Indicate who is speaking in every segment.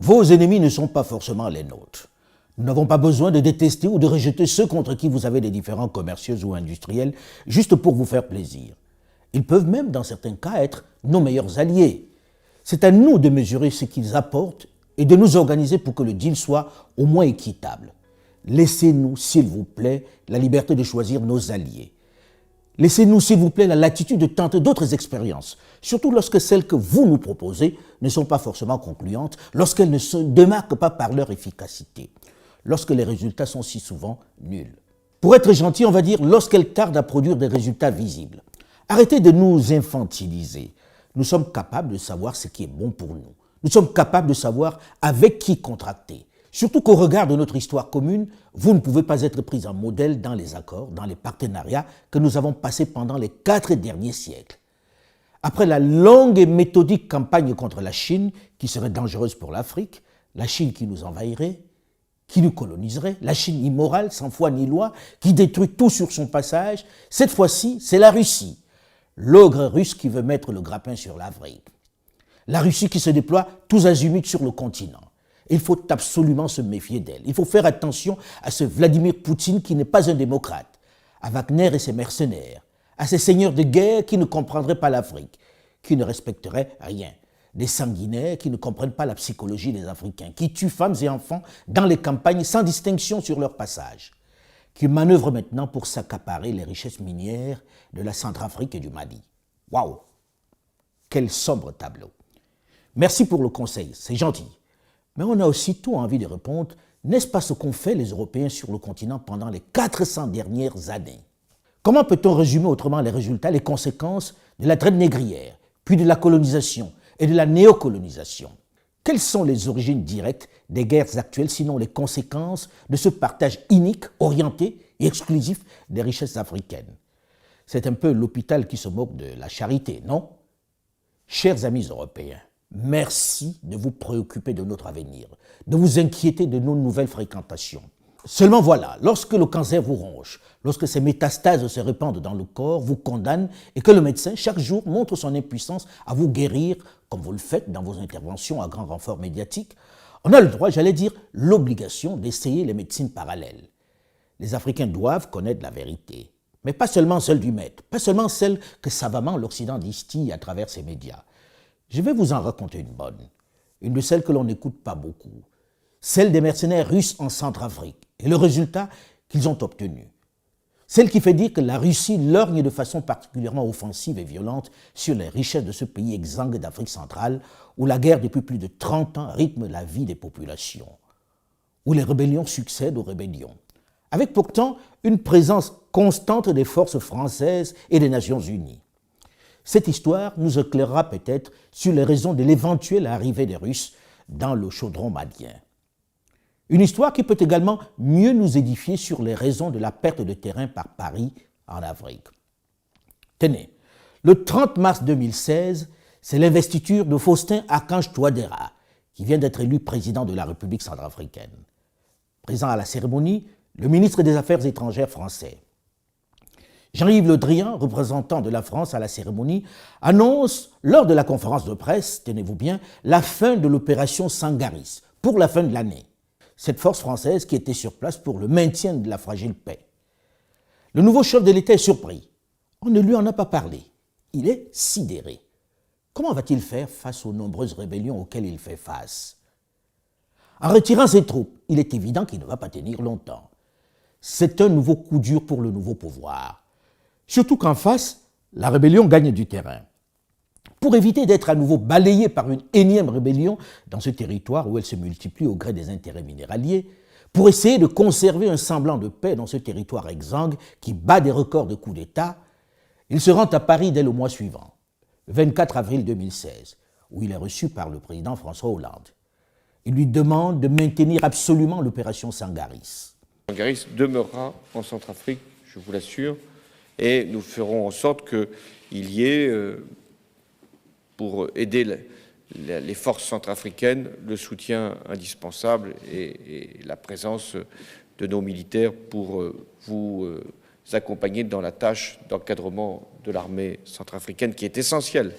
Speaker 1: Vos ennemis ne sont pas forcément les nôtres. Nous n'avons pas besoin de détester ou de rejeter ceux contre qui vous avez des différends commerciaux ou industriels juste pour vous faire plaisir. Ils peuvent même, dans certains cas, être nos meilleurs alliés. C'est à nous de mesurer ce qu'ils apportent et de nous organiser pour que le deal soit au moins équitable. Laissez-nous, s'il vous plaît, la liberté de choisir nos alliés. Laissez-nous, s'il vous plaît, la latitude de tenter d'autres expériences, surtout lorsque celles que vous nous proposez ne sont pas forcément concluantes, lorsqu'elles ne se démarquent pas par leur efficacité, lorsque les résultats sont si souvent nuls. Pour être gentil, on va dire lorsqu'elles tardent à produire des résultats visibles. Arrêtez de nous infantiliser. Nous sommes capables de savoir ce qui est bon pour nous. Nous sommes capables de savoir avec qui contracter. Surtout qu'au regard de notre histoire commune, vous ne pouvez pas être pris en modèle dans les accords, dans les partenariats que nous avons passés pendant les 4 derniers siècles. Après la longue et méthodique campagne contre la Chine, qui serait dangereuse pour l'Afrique, la Chine qui nous envahirait, qui nous coloniserait, la Chine immorale, sans foi ni loi, qui détruit tout sur son passage, cette fois-ci, c'est la Russie, l'ogre russe qui veut mettre le grappin sur l'Afrique. La Russie qui se déploie tous azimuts sur le continent. Il faut absolument se méfier d'elle. Il faut faire attention à ce Vladimir Poutine qui n'est pas un démocrate, à Wagner et ses mercenaires, à ces seigneurs de guerre qui ne comprendraient pas l'Afrique, qui ne respecteraient rien, des sanguinaires qui ne comprennent pas la psychologie des Africains, qui tuent femmes et enfants dans les campagnes sans distinction sur leur passage, qui manœuvrent maintenant pour s'accaparer les richesses minières de la Centrafrique et du Mali. Waouh! Quel sombre tableau! Merci pour le conseil, c'est gentil. Mais on a aussitôt envie de répondre, n'est-ce pas ce qu'ont fait les Européens sur le continent pendant les 400 dernières années? Comment peut-on résumer autrement les résultats, les conséquences de la traite négrière, puis de la colonisation et de la néocolonisation? Quelles sont les origines directes des guerres actuelles, sinon les conséquences de ce partage inique, orienté et exclusif des richesses africaines? C'est un peu l'hôpital qui se moque de la charité, non? Chers amis européens, merci de vous préoccuper de notre avenir, de vous inquiéter de nos nouvelles fréquentations. Seulement voilà, lorsque le cancer vous ronge, lorsque ces métastases se répandent dans le corps, vous condamnent et que le médecin, chaque jour, montre son impuissance à vous guérir, comme vous le faites dans vos interventions à grand renfort médiatique, on a le droit, j'allais dire, l'obligation d'essayer les médecines parallèles. Les Africains doivent connaître la vérité, mais pas seulement celle du maître, pas seulement celle que savamment l'Occident distille à travers ses médias. Je vais vous en raconter une bonne, une de celles que l'on n'écoute pas beaucoup, celle des mercenaires russes en Centrafrique et le résultat qu'ils ont obtenu. Celle qui fait dire que la Russie lorgne de façon particulièrement offensive et violente sur les richesses de ce pays exsangue d'Afrique centrale où la guerre depuis plus de 30 ans rythme la vie des populations, où les rébellions succèdent aux rébellions, avec pourtant une présence constante des forces françaises et des Nations Unies. Cette histoire nous éclairera peut-être sur les raisons de l'éventuelle arrivée des Russes dans le chaudron malien. Une histoire qui peut également mieux nous édifier sur les raisons de la perte de terrain par Paris en Afrique. Tenez, le 30 mars 2016, c'est l'investiture de Faustin Archange Touadéra, qui vient d'être élu président de la République centrafricaine. Présent à la cérémonie, le ministre des Affaires étrangères français. Jean-Yves Le Drian, représentant de la France à la cérémonie, annonce, lors de la conférence de presse, tenez-vous bien, la fin de l'opération Sangaris, pour la fin de l'année. Cette force française qui était sur place pour le maintien de la fragile paix. Le nouveau chef de l'État est surpris. On ne lui en a pas parlé. Il est sidéré. Comment va-t-il faire face aux nombreuses rébellions auxquelles il fait face? En retirant ses troupes, il est évident qu'il ne va pas tenir longtemps. C'est un nouveau coup dur pour le nouveau pouvoir. Surtout qu'en face, la rébellion gagne du terrain. Pour éviter d'être à nouveau balayée par une énième rébellion dans ce territoire où elle se multiplie au gré des intérêts minéraliers, pour essayer de conserver un semblant de paix dans ce territoire exsangue qui bat des records de coups d'État, il se rend à Paris dès le mois suivant, le 24 avril 2016, où il est reçu par le président François Hollande. Il lui demande de maintenir absolument l'opération Sangaris.
Speaker 2: Sangaris demeurera en Centrafrique, je vous l'assure, et nous ferons en sorte qu'il y ait, pour aider les forces centrafricaines, le soutien indispensable et la présence de nos militaires pour vous accompagner dans la tâche d'encadrement de l'armée centrafricaine qui est essentielle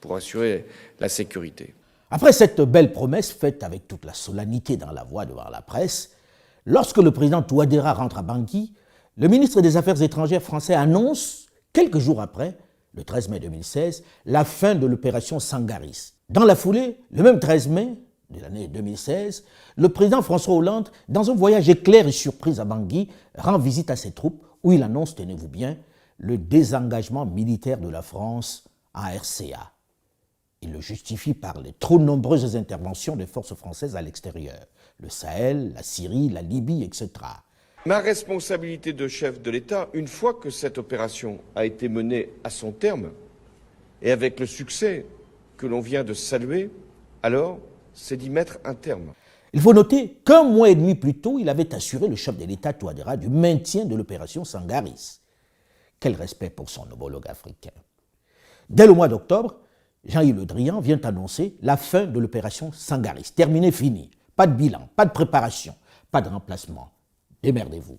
Speaker 2: pour assurer la sécurité.
Speaker 1: Après cette belle promesse faite avec toute la solennité dans la voix devant la presse, lorsque le président Touadéra rentre à Bangui, le ministre des Affaires étrangères français annonce, quelques jours après, le 13 mai 2016, la fin de l'opération Sangaris. Dans la foulée, le même 13 mai de l'année 2016, le président François Hollande, dans un voyage éclair et surprise à Bangui, rend visite à ses troupes où il annonce, tenez-vous bien, le désengagement militaire de la France en RCA. Il le justifie par les trop nombreuses interventions des forces françaises à l'extérieur, le Sahel, la Syrie, la Libye, etc.
Speaker 2: Ma responsabilité de chef de l'État, une fois que cette opération a été menée à son terme, et avec le succès que l'on vient de saluer, alors c'est d'y mettre un terme.
Speaker 1: Il faut noter qu'un mois et demi plus tôt, il avait assuré le chef de l'État Touadéra du maintien de l'opération Sangaris. Quel respect pour son homologue africain. Dès le mois d'octobre, Jean-Yves Le Drian vient annoncer la fin de l'opération Sangaris. Terminé, fini. Pas de bilan, pas de préparation, pas de remplacement. Démerdez-vous.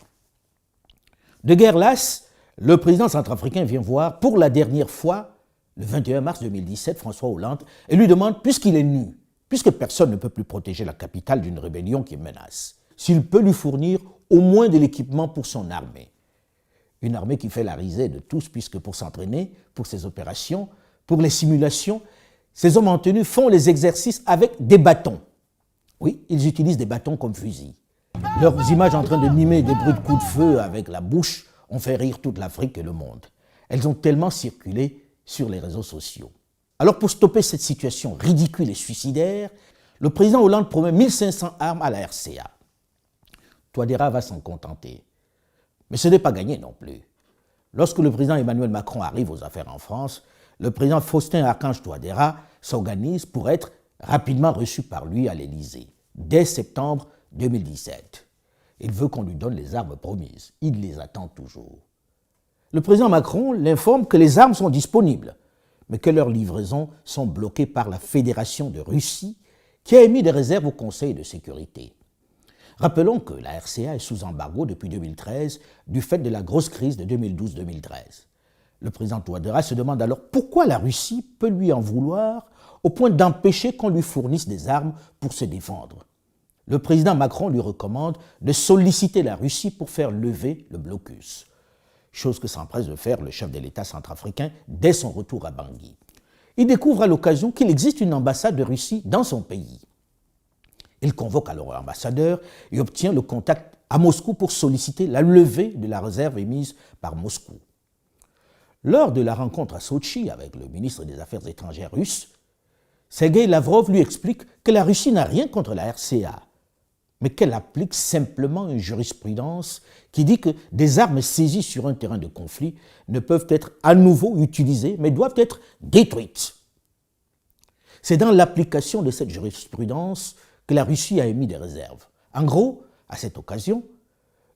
Speaker 1: De guerre lasse, le président centrafricain vient voir pour la dernière fois, le 21 mars 2017, François Hollande, et lui demande, puisqu'il est nu, puisque personne ne peut plus protéger la capitale d'une rébellion qui menace, s'il peut lui fournir au moins de l'équipement pour son armée. Une armée qui fait la risée de tous, puisque pour s'entraîner, pour ses opérations, pour les simulations, ces hommes en tenue font les exercices avec des bâtons. Oui, ils utilisent des bâtons comme fusils. Leurs images en train de mimer des bruits de coups de feu avec la bouche ont fait rire toute l'Afrique et le monde. Elles ont tellement circulé sur les réseaux sociaux. Alors pour stopper cette situation ridicule et suicidaire, le président Hollande promet 1500 armes à la RCA. Touadéra va s'en contenter. Mais ce n'est pas gagné non plus. Lorsque le président Emmanuel Macron arrive aux affaires en France, le président Faustin Archange Touadéra s'organise pour être rapidement reçu par lui à l'Élysée, dès septembre 2017. Il veut qu'on lui donne les armes promises. Il les attend toujours. Le président Macron l'informe que les armes sont disponibles, mais que leurs livraisons sont bloquées par la Fédération de Russie, qui a émis des réserves au Conseil de sécurité. Rappelons que la RCA est sous embargo depuis 2013 du fait de la grosse crise de 2012-2013. Le président Touadéra se demande alors pourquoi la Russie peut lui en vouloir au point d'empêcher qu'on lui fournisse des armes pour se défendre. Le président Macron lui recommande de solliciter la Russie pour faire lever le blocus, chose que s'empresse de faire le chef de l'État centrafricain dès son retour à Bangui. Il découvre à l'occasion qu'il existe une ambassade de Russie dans son pays. Il convoque alors l'ambassadeur et obtient le contact à Moscou pour solliciter la levée de la réserve émise par Moscou. Lors de la rencontre à Sotchi avec le ministre des Affaires étrangères russe, Sergueï Lavrov lui explique que la Russie n'a rien contre la RCA, mais qu'elle applique simplement une jurisprudence qui dit que des armes saisies sur un terrain de conflit ne peuvent être à nouveau utilisées, mais doivent être détruites. C'est dans l'application de cette jurisprudence que la Russie a émis des réserves. En gros, à cette occasion,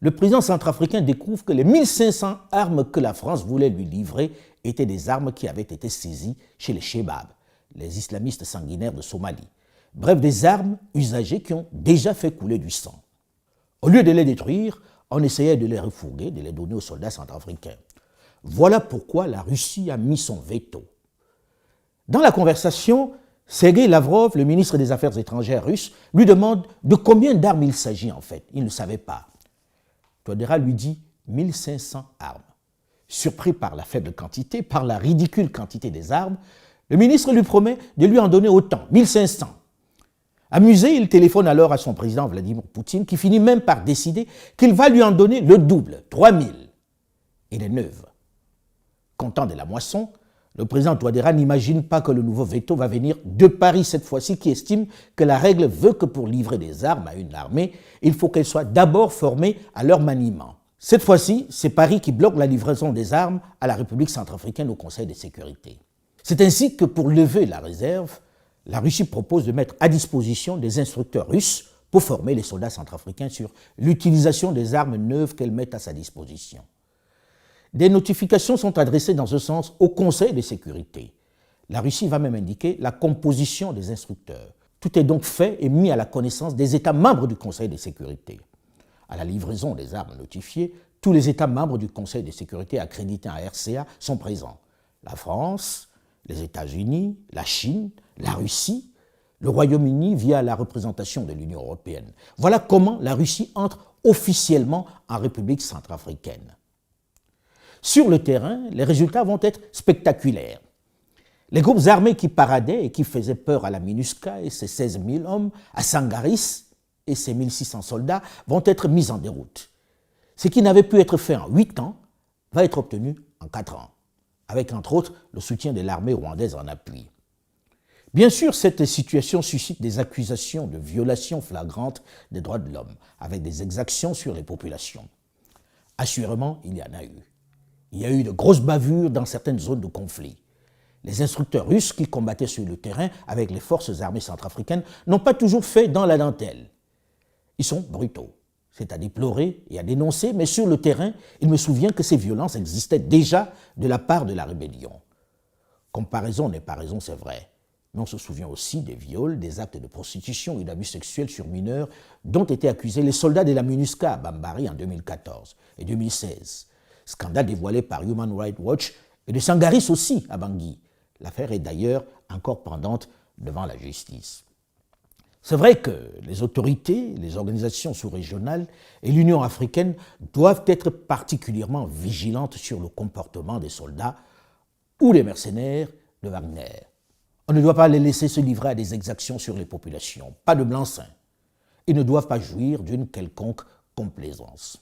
Speaker 1: le président centrafricain découvre que les 1500 armes que la France voulait lui livrer étaient des armes qui avaient été saisies chez les Chebab, les islamistes sanguinaires de Somalie. Bref, des armes usagées qui ont déjà fait couler du sang. Au lieu de les détruire, on essayait de les refourguer, de les donner aux soldats centrafricains. Voilà pourquoi la Russie a mis son veto. Dans la conversation, Sergueï Lavrov, le ministre des Affaires étrangères russe, lui demande de combien d'armes il s'agit en fait. Il ne savait pas. Touadéra lui dit 1500 armes. Surpris par la faible quantité, par la ridicule quantité des armes, le ministre lui promet de lui en donner autant, 1500. Amusé, il téléphone alors à son président Vladimir Poutine, qui finit même par décider qu'il va lui en donner le double, 3000. Il est neuve. Content de la moisson, le président Touadéra n'imagine pas que le nouveau veto va venir de Paris cette fois-ci, qui estime que la règle veut que pour livrer des armes à une armée, il faut qu'elle soit d'abord formée à leur maniement. Cette fois-ci, c'est Paris qui bloque la livraison des armes à la République centrafricaine au Conseil de sécurité. C'est ainsi que pour lever la réserve, la Russie propose de mettre à disposition des instructeurs russes pour former les soldats centrafricains sur l'utilisation des armes neuves qu'elle met à sa disposition. Des notifications sont adressées dans ce sens au Conseil de sécurité. La Russie va même indiquer la composition des instructeurs. Tout est donc fait et mis à la connaissance des États membres du Conseil de sécurité. À la livraison des armes notifiées, tous les États membres du Conseil de sécurité accrédités en RCA sont présents. La France, les États-Unis, la Chine, la Russie, le Royaume-Uni via la représentation de l'Union européenne. Voilà comment la Russie entre officiellement en République centrafricaine. Sur le terrain, les résultats vont être spectaculaires. Les groupes armés qui paradaient et qui faisaient peur à la MINUSCA et ses 16 000 hommes, à Sangaris et ses 1600 soldats vont être mis en déroute. Ce qui n'avait pu être fait en 8 ans va être obtenu en 4 ans, avec entre autres le soutien de l'armée rwandaise en appui. Bien sûr, cette situation suscite des accusations de violation flagrante des droits de l'homme, avec des exactions sur les populations. Assurément, il y en a eu. Il y a eu de grosses bavures dans certaines zones de conflit. Les instructeurs russes qui combattaient sur le terrain avec les forces armées centrafricaines n'ont pas toujours fait dans la dentelle. Ils sont brutaux. C'est à déplorer et à dénoncer, mais sur le terrain, il me souvient que ces violences existaient déjà de la part de la rébellion. Comparaison n'est pas raison, c'est vrai, mais on se souvient aussi des viols, des actes de prostitution et d'abus sexuels sur mineurs dont étaient accusés les soldats de la MINUSCA à Bambari en 2014 et 2016. Scandale dévoilé par Human Rights Watch et de Sangaris aussi à Bangui. L'affaire est d'ailleurs encore pendante devant la justice. C'est vrai que les autorités, les organisations sous-régionales et l'Union africaine doivent être particulièrement vigilantes sur le comportement des soldats ou des mercenaires de Wagner. On ne doit pas les laisser se livrer à des exactions sur les populations, pas de blanc-seing. Ils ne doivent pas jouir d'une quelconque complaisance.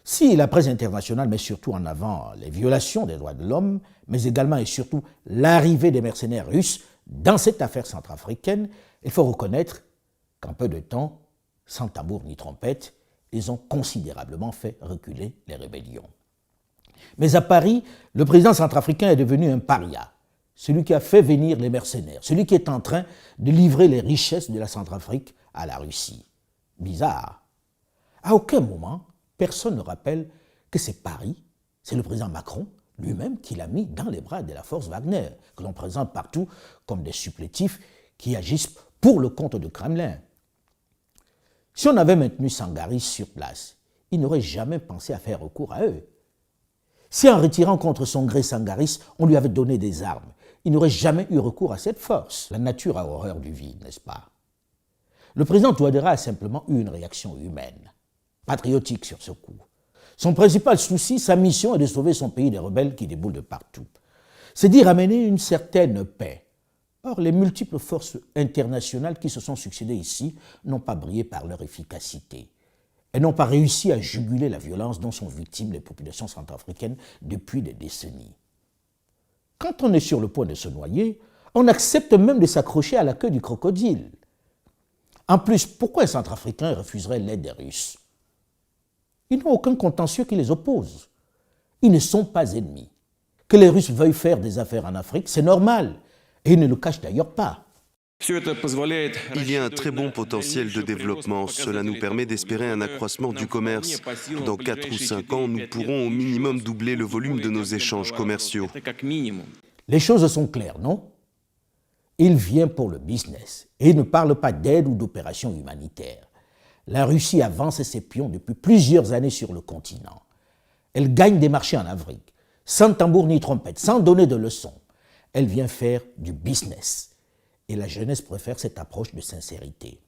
Speaker 1: Si la presse internationale met surtout en avant les violations des droits de l'homme, mais également et surtout l'arrivée des mercenaires russes dans cette affaire centrafricaine, il faut reconnaître qu'en peu de temps, sans tambour ni trompette, ils ont considérablement fait reculer les rébellions. Mais à Paris, le président centrafricain est devenu un paria, celui qui a fait venir les mercenaires, celui qui est en train de livrer les richesses de la Centrafrique à la Russie. Bizarre. À aucun moment, personne ne rappelle que c'est Paris, c'est le président Macron lui-même qui l'a mis dans les bras de la force Wagner, que l'on présente partout comme des supplétifs qui agissent pour le compte du Kremlin. Si on avait maintenu Sangaris sur place, il n'aurait jamais pensé à faire recours à eux. Si en retirant contre son gré Sangaris, on lui avait donné des armes, il n'aurait jamais eu recours à cette force. La nature a horreur du vide, n'est-ce pas? Le président Touadéra a simplement eu une réaction humaine, patriotique sur ce coup. Son principal souci, sa mission est de sauver son pays des rebelles qui déboulent de partout. C'est d'y ramener une certaine paix. Or, les multiples forces internationales qui se sont succédées ici n'ont pas brillé par leur efficacité. Elles n'ont pas réussi à juguler la violence dont sont victimes les populations centrafricaines depuis des décennies. Quand on est sur le point de se noyer, on accepte même de s'accrocher à la queue du crocodile. En plus, pourquoi un Centrafricain refuserait l'aide des Russes? Ils n'ont aucun contentieux qui les oppose. Ils ne sont pas ennemis. Que les Russes veuillent faire des affaires en Afrique, c'est normal. Et ils ne le cachent d'ailleurs pas.
Speaker 3: Il y a un très bon potentiel de développement. Cela nous permet d'espérer un accroissement du commerce. Dans 4 ou 5 ans, nous pourrons au minimum doubler le volume de nos échanges commerciaux.
Speaker 1: Les choses sont claires, non? Il vient pour le business et il ne parle pas d'aide ou d'opérations humanitaires. La Russie avance ses pions depuis plusieurs années sur le continent. Elle gagne des marchés en Afrique, sans tambour ni trompette, sans donner de leçons. Elle vient faire du business. Et la jeunesse préfère cette approche de sincérité.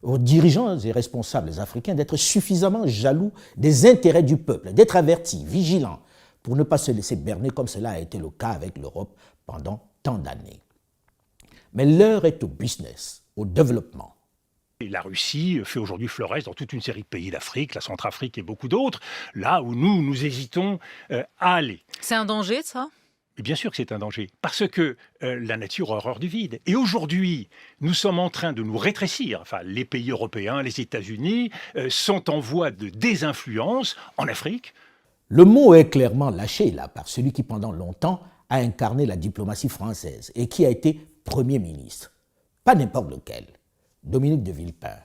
Speaker 1: Aux dirigeants et responsables africains d'être suffisamment jaloux des intérêts du peuple, d'être avertis, vigilants, pour ne pas se laisser berner comme cela a été le cas avec l'Europe pendant tant d'années. Mais l'heure est au business, au développement.
Speaker 4: Et la Russie fait aujourd'hui florès dans toute une série de pays d'Afrique, la Centrafrique et beaucoup d'autres, là où nous hésitons à aller.
Speaker 5: C'est un danger, ça ?
Speaker 4: Et bien sûr que c'est un danger, parce que la nature a horreur du vide. Et aujourd'hui, nous sommes en train de nous rétrécir. Enfin, les pays européens, les États-Unis sont en voie de désinfluence en Afrique.
Speaker 1: Le mot est clairement lâché là par celui qui pendant longtemps a incarné la diplomatie française et qui a été Premier ministre. Pas n'importe lequel, Dominique de Villepin.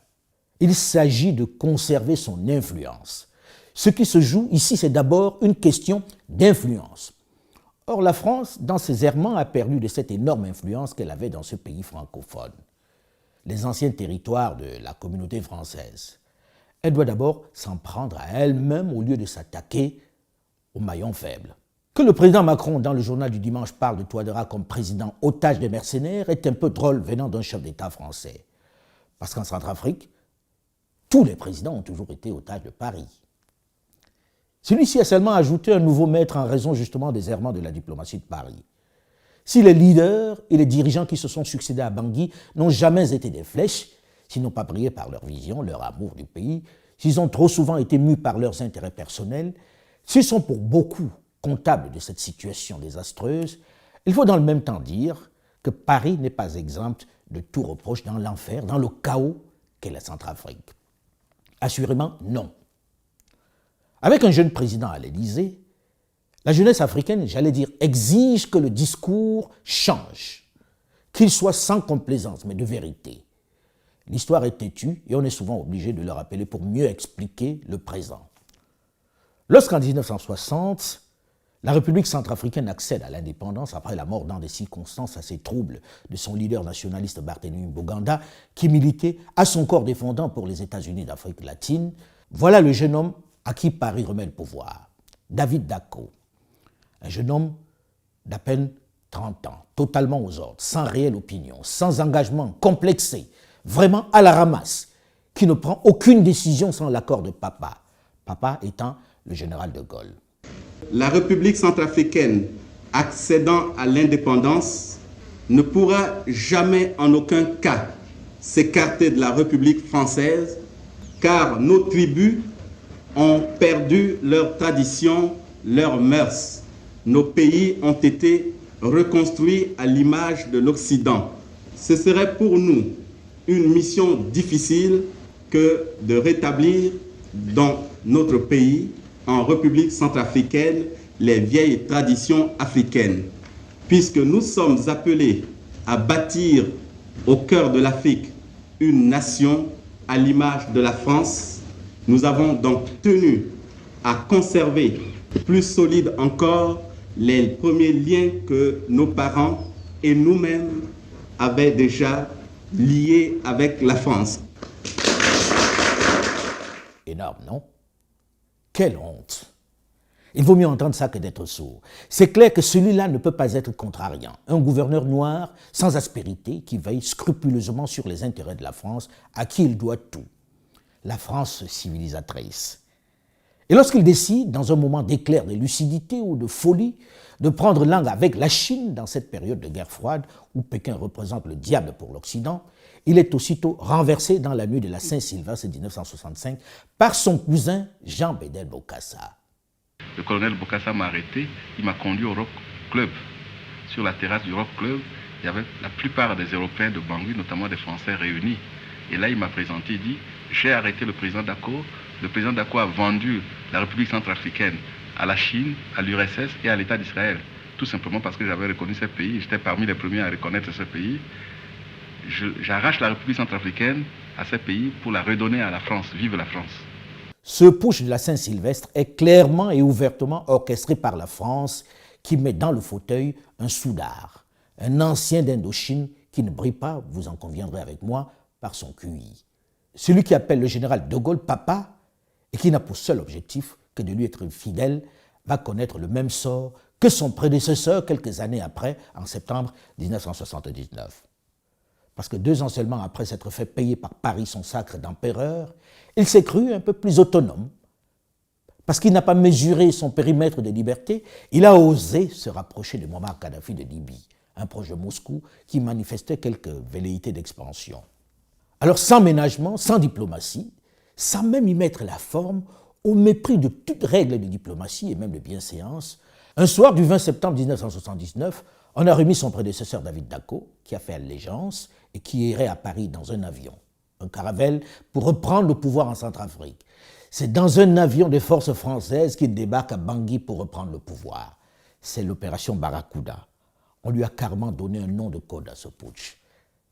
Speaker 1: Il s'agit de conserver son influence. Ce qui se joue ici, c'est d'abord une question d'influence. Or, la France, dans ses errements, a perdu de cette énorme influence qu'elle avait dans ce pays francophone. Les anciens territoires de la communauté française. Elle doit d'abord s'en prendre à elle-même au lieu de s'attaquer aux maillons faibles. Que le président Macron, dans le journal du dimanche, parle de Touadéra comme président otage des mercenaires est un peu drôle venant d'un chef d'État français. Parce qu'en Centrafrique, tous les présidents ont toujours été otages de Paris. Celui-ci a seulement ajouté un nouveau maître en raison justement des errements de la diplomatie de Paris. Si les leaders et les dirigeants qui se sont succédés à Bangui n'ont jamais été des flèches, s'ils n'ont pas brillé par leur vision, leur amour du pays, s'ils ont trop souvent été mus par leurs intérêts personnels, s'ils sont pour beaucoup comptables de cette situation désastreuse, il faut dans le même temps dire que Paris n'est pas exempt de tout reproche dans l'enfer, dans le chaos qu'est la Centrafrique. Assurément, non. Avec un jeune président à l'Élysée, la jeunesse africaine, j'allais dire, exige que le discours change, qu'il soit sans complaisance, mais de vérité. L'histoire est têtue et on est souvent obligé de le rappeler pour mieux expliquer le présent. Lorsqu'en 1960, la République centrafricaine accède à l'indépendance après la mort dans des circonstances assez troubles de son leader nationaliste Barthélemy Boganda, qui militait à son corps défendant pour les États-Unis d'Afrique latine, voilà le jeune homme à qui Paris remet le pouvoir, David Dacko. Un jeune homme d'à peine 30 ans, totalement aux ordres, sans réelle opinion, sans engagement, complexé, vraiment à la ramasse, qui ne prend aucune décision sans l'accord de papa, papa étant le général de Gaulle.
Speaker 5: La République centrafricaine, accédant à l'indépendance, ne pourra jamais en aucun cas s'écarter de la République française, car nos tribus ont perdu leurs traditions, leurs mœurs. Nos pays ont été reconstruits à l'image de l'Occident. Ce serait pour nous une mission difficile que de rétablir dans notre pays, en République centrafricaine, les vieilles traditions africaines. Puisque nous sommes appelés à bâtir au cœur de l'Afrique une nation à l'image de la France, nous avons donc tenu à conserver plus solide encore les premiers liens que nos parents et nous-mêmes avaient déjà liés avec la France.
Speaker 1: Énorme, non? Quelle honte! Il vaut mieux entendre ça que d'être sourd. C'est clair que celui-là ne peut pas être contrariant. Un gouverneur noir, sans aspérité, qui veille scrupuleusement sur les intérêts de la France, à qui il doit tout. La France civilisatrice. Et lorsqu'il décide, dans un moment d'éclair de lucidité ou de folie, de prendre langue avec la Chine dans cette période de guerre froide où Pékin représente le diable pour l'Occident, il est aussitôt renversé dans la nuit de la Saint-Sylvestre 1965 par son cousin Jean Bédel Bokassa.
Speaker 6: Le colonel Bokassa m'a arrêté, il m'a conduit au Rock Club. Sur la terrasse du Rock Club, il y avait la plupart des Européens de Bangui, notamment des Français réunis. Et là, il m'a présenté, il dit, j'ai arrêté le président Dacko. Le président Dacko a vendu la République centrafricaine à la Chine, à l'URSS et à l'État d'Israël. Tout simplement parce que j'avais reconnu ces pays. J'étais parmi les premiers à reconnaître ces pays. J'arrache la République centrafricaine à ces pays pour la redonner à la France. Vive la France.
Speaker 1: Ce putsch de la Saint-Sylvestre est clairement et ouvertement orchestré par la France qui met dans le fauteuil un soudard, un ancien d'Indochine qui ne brille pas, vous en conviendrez avec moi, par son QI. Celui qui appelle le général de Gaulle papa et qui n'a pour seul objectif que de lui être fidèle va connaître le même sort que son prédécesseur quelques années après, en septembre 1979. Parce que 2 ans seulement après s'être fait payer par Paris son sacre d'empereur, il s'est cru un peu plus autonome. Parce qu'il n'a pas mesuré son périmètre de liberté, il a osé se rapprocher de Muammar Kadhafi de Libye, un proche de Moscou qui manifestait quelques velléités d'expansion. Alors sans ménagement, sans diplomatie, sans même y mettre la forme, au mépris de toute règle de diplomatie et même de bienséance, un soir du 20 septembre 1979, on a remis son prédécesseur David Dacko, qui a fait allégeance et qui irait à Paris dans un avion, un Caravelle, pour reprendre le pouvoir en Centrafrique. C'est dans un avion des forces françaises qu'il débarque à Bangui pour reprendre le pouvoir. C'est l'opération Barracuda. On lui a carrément donné un nom de code à ce putsch.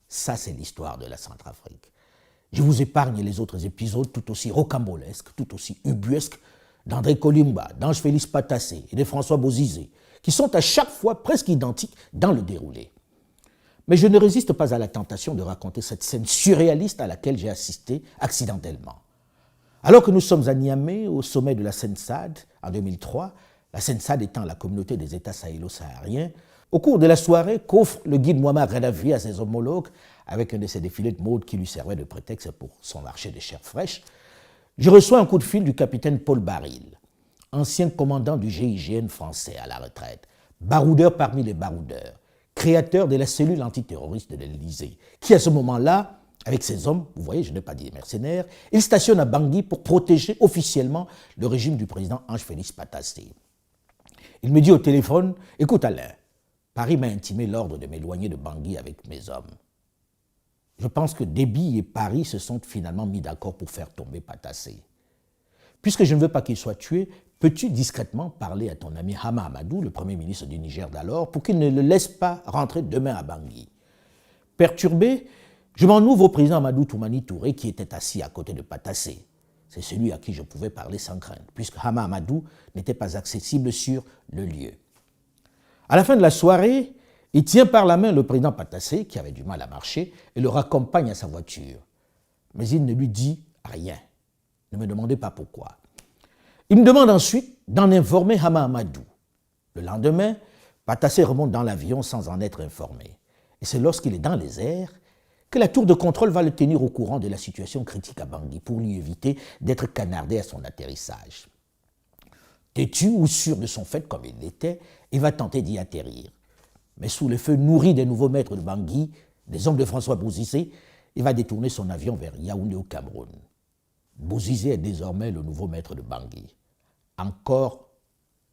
Speaker 1: Ça, c'est l'histoire de la Centrafrique. Je vous épargne les autres épisodes tout aussi rocambolesques, tout aussi ubuesques, d'André Kolimba, d'Ange-Félix Patassé et de François Bozizé, qui sont à chaque fois presque identiques dans le déroulé. Mais je ne résiste pas à la tentation de raconter cette scène surréaliste à laquelle j'ai assisté accidentellement. Alors que nous sommes à Niamey, au sommet de la Sensad, en 2003, la CENSAD étant la communauté des États sahélo-sahariens, au cours de la soirée qu'offre le guide Muammar Kadhafi à ses homologues, avec un de ses défilés de mode qui lui servait de prétexte pour son marché de chair fraîche, je reçois un coup de fil du capitaine Paul Baril, ancien commandant du GIGN français à la retraite, baroudeur parmi les baroudeurs, créateur de la cellule antiterroriste de l'Élysée, qui à ce moment-là, avec ses hommes, vous voyez, je n'ai pas dit mercenaires, il stationne à Bangui pour protéger officiellement le régime du président Ange-Félix Patassé. Il me dit au téléphone, « Écoute Alain, Paris m'a intimé l'ordre de m'éloigner de Bangui avec mes hommes. Je pense que Déby et Paris se sont finalement mis d'accord pour faire tomber Patassé. Puisque je ne veux pas qu'il soit tué, peux-tu discrètement parler à ton ami Hama Amadou, le premier ministre du Niger d'alors, pour qu'il ne le laisse pas rentrer demain à Bangui. Perturbé, je m'en ouvre au président Amadou Toumani Touré qui était assis à côté de Patassé. C'est celui à qui je pouvais parler sans crainte, puisque Hama Amadou n'était pas accessible sur le lieu. À la fin de la soirée, il tient par la main le président Patassé, qui avait du mal à marcher, et le raccompagne à sa voiture. Mais il ne lui dit rien. Ne me demandez pas pourquoi. Il me demande ensuite d'en informer Hama Amadou. Le lendemain, Patassé remonte dans l'avion sans en être informé. Et c'est lorsqu'il est dans les airs que la tour de contrôle va le tenir au courant de la situation critique à Bangui pour lui éviter d'être canardé à son atterrissage. Têtu ou sûr de son fait comme il l'était, il va tenter d'y atterrir. Mais sous les feux nourris des nouveaux maîtres de Bangui, des hommes de François Bozizé, il va détourner son avion vers Yaoundé au Cameroun. Bozizé est désormais le nouveau maître de Bangui. Encore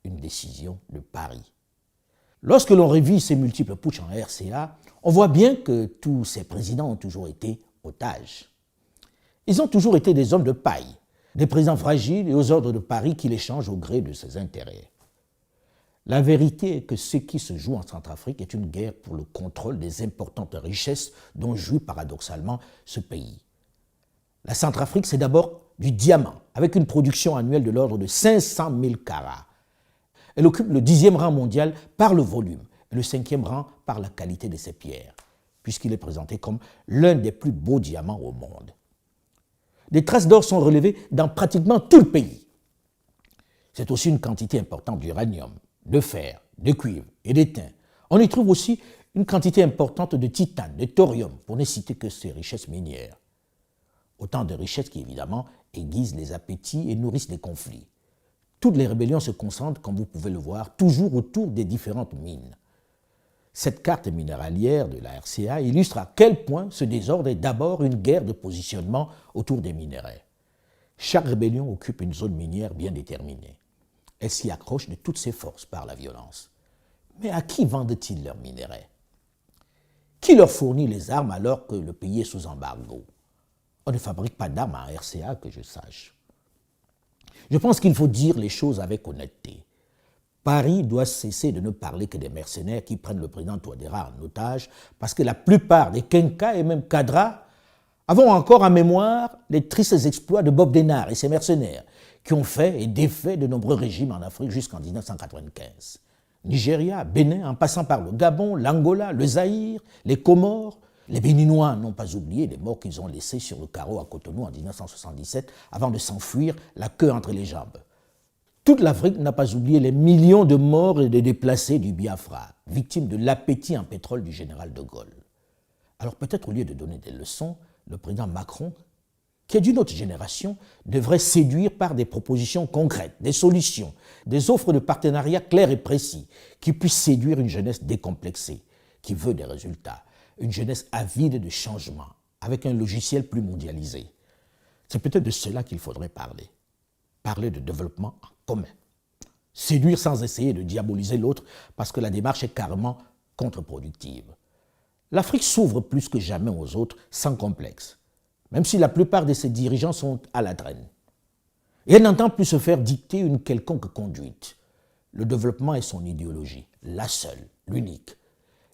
Speaker 1: une décision de Paris. Lorsque l'on révise ces multiples putschs en RCA, on voit bien que tous ces présidents ont toujours été otages. Ils ont toujours été des hommes de paille, des présidents fragiles et aux ordres de Paris qui les changent au gré de ses intérêts. La vérité est que ce qui se joue en Centrafrique est une guerre pour le contrôle des importantes richesses dont jouit paradoxalement ce pays. La Centrafrique, c'est d'abord du diamant, avec une production annuelle de l'ordre de 500 000 carats. Elle occupe le 10e rang mondial par le volume et le 5e rang par la qualité de ses pierres, puisqu'il est présenté comme l'un des plus beaux diamants au monde. Des traces d'or sont relevées dans pratiquement tout le pays. C'est aussi une quantité importante d'uranium, de fer, de cuivre et d'étain. On y trouve aussi une quantité importante de titane, de thorium, pour ne citer que ces richesses minières. Autant de richesses qui, évidemment, aiguisent les appétits et nourrissent les conflits. Toutes les rébellions se concentrent, comme vous pouvez le voir, toujours autour des différentes mines. Cette carte minéralière de la RCA illustre à quel point ce désordre est d'abord une guerre de positionnement autour des minerais. Chaque rébellion occupe une zone minière bien déterminée. Elle s'y accroche de toutes ses forces par la violence. Mais à qui vendent-ils leurs minerais? Qui leur fournit les armes alors que le pays est sous embargo? On ne fabrique pas d'armes en RCA que je sache. Je pense qu'il faut dire les choses avec honnêteté. Paris doit cesser de ne parler que des mercenaires qui prennent le président Touadéra en otage, parce que la plupart des Kenka et même cadres avons encore en mémoire les tristes exploits de Bob Denard et ses mercenaires, qui ont fait et défait de nombreux régimes en Afrique jusqu'en 1995. Nigeria, Bénin, en passant par le Gabon, l'Angola, le Zaïre, les Comores, les Béninois n'ont pas oublié les morts qu'ils ont laissés sur le carreau à Cotonou en 1977 avant de s'enfuir la queue entre les jambes. Toute l'Afrique n'a pas oublié les millions de morts et de déplacés du Biafra, victimes de l'appétit en pétrole du général de Gaulle. Alors peut-être au lieu de donner des leçons, le président Macron, qui est d'une autre génération, devrait séduire par des propositions concrètes, des solutions, des offres de partenariat clairs et précis, qui puissent séduire une jeunesse décomplexée, qui veut des résultats, une jeunesse avide de changement, avec un logiciel plus mondialisé. C'est peut-être de cela qu'il faudrait parler. Parler de développement en commun. Séduire sans essayer de diaboliser l'autre, parce que la démarche est carrément contre-productive. L'Afrique s'ouvre plus que jamais aux autres sans complexe, même si la plupart de ses dirigeants sont à la traîne. Et elle n'entend plus se faire dicter une quelconque conduite. Le développement est son idéologie, la seule, l'unique.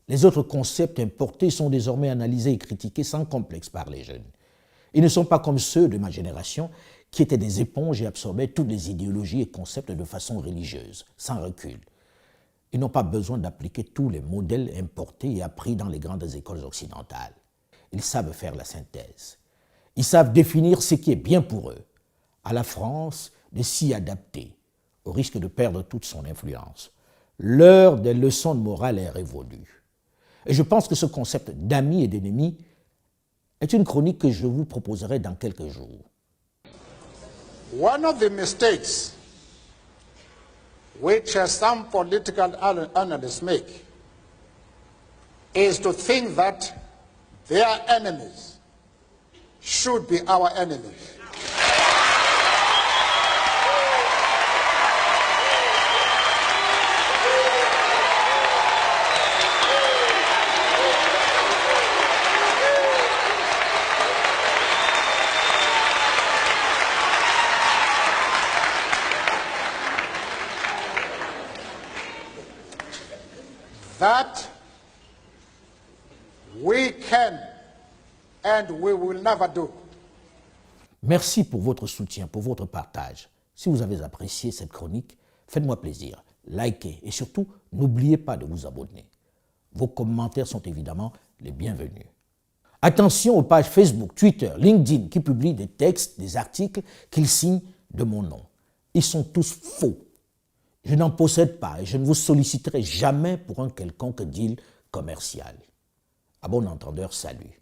Speaker 1: Les autres concepts importés sont désormais analysés et critiqués sans complexe par les jeunes. Ils ne sont pas comme ceux de ma génération qui étaient des éponges et absorbaient toutes les idéologies et concepts de façon religieuse, sans recul. Ils n'ont pas besoin d'appliquer tous les modèles importés et appris dans les grandes écoles occidentales. Ils savent faire la synthèse. Ils savent définir ce qui est bien pour eux. À la France de s'y adapter, au risque de perdre toute son influence. L'heure des leçons de morale est révolue. Et je pense que ce concept d'amis et d'ennemis est une chronique que je vous proposerai dans quelques jours.
Speaker 7: One of the mistakes which some political analysts make is to think that their enemies should be our enemies. That we can and we will never do.
Speaker 1: Merci pour votre soutien, pour votre partage. Si vous avez apprécié cette chronique, faites-moi plaisir, likez et surtout, n'oubliez pas de vous abonner. Vos commentaires sont évidemment les bienvenus. Attention aux pages Facebook, Twitter, LinkedIn qui publient des textes, des articles qu'ils signent de mon nom. Ils sont tous faux. Je n'en possède pas et je ne vous solliciterai jamais pour un quelconque deal commercial. À bon entendeur, salut.